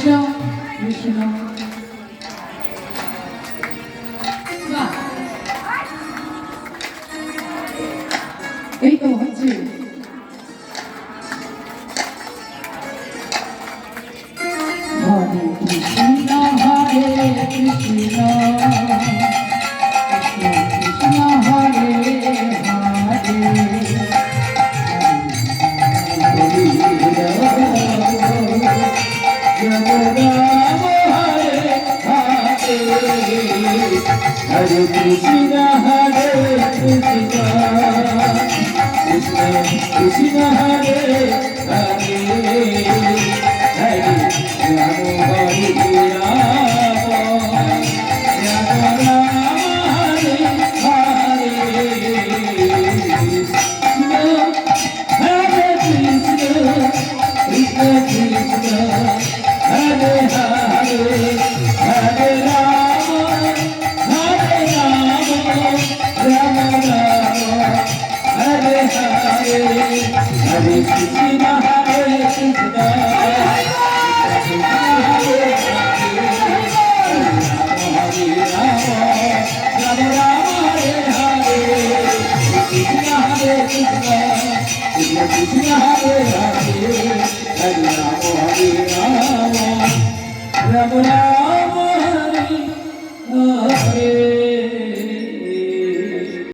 কৃষ্ণ কৃষ্ণ এই তো হচ্ছে হরে কৃষ্ণ হরে কৃষ্ণ কৃষ্ণ হরে Hare Krishna, Hare Krishna, Krishna Krishna, Hare Hare, Hare Rama, Hare Rama, Rama Rama, Hare Hare, Hare Krishna, Krishna Krishna, Hare Hare, Hare Rama, Hare Rama, Rama Rama, Hare Hare, Hare Krishna.